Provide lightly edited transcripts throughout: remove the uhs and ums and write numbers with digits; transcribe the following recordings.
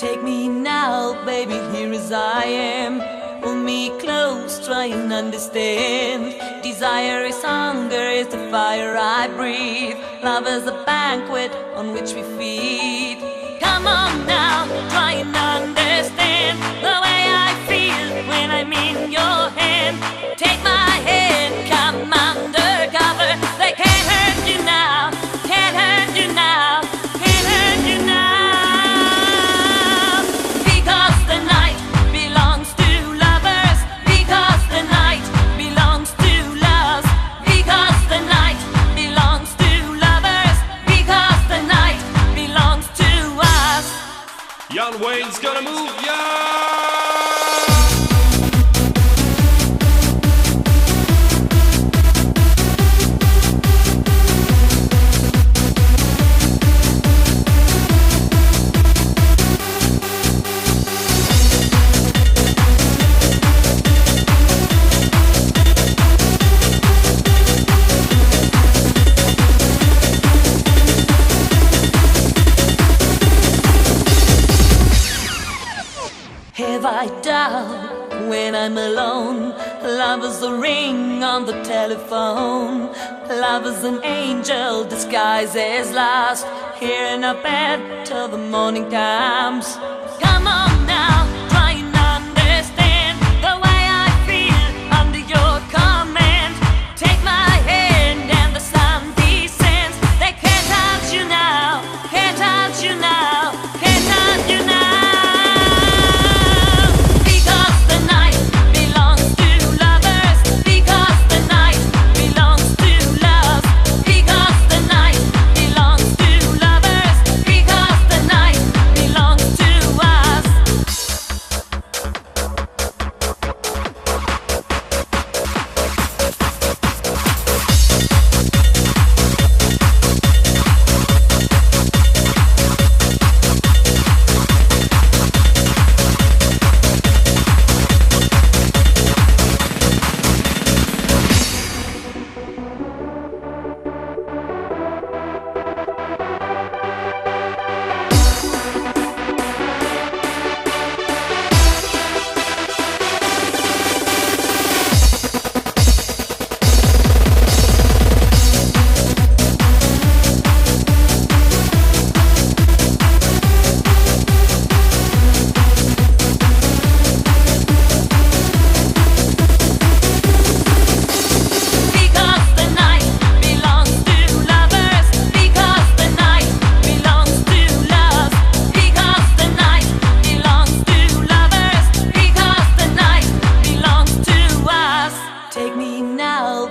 Take me now, baby, here as I am. Pull me close, try and understand. Desire is hunger, is the fire I breathe. Love is a banquet on which we feed. Come on now, try and understand the way I feel when I'm in your hand. Take my hand, come undercover. They can't hurt you now, can't hurt you now, can't hurt you now. Because the night belongs to lovers. Because the night belongs to loves. Because the night belongs to lovers. Because the night belongs to us. Young Wayne's gonna move ya. Have I doubt when I'm alone? Love is a ring on the telephone. Love is an angel disguised as lust, here in a bed till the morning comes. Come on now, try and understand the way I feel under your command. Take my hand and the sun descends. They can't touch you now, can't touch you now, can't touch you now.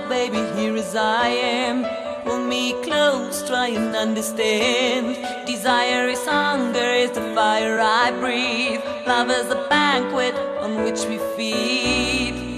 Baby, here as I am. Pull me close, try and understand. Desire is hunger, is the fire I breathe. Love is a banquet on which we feed.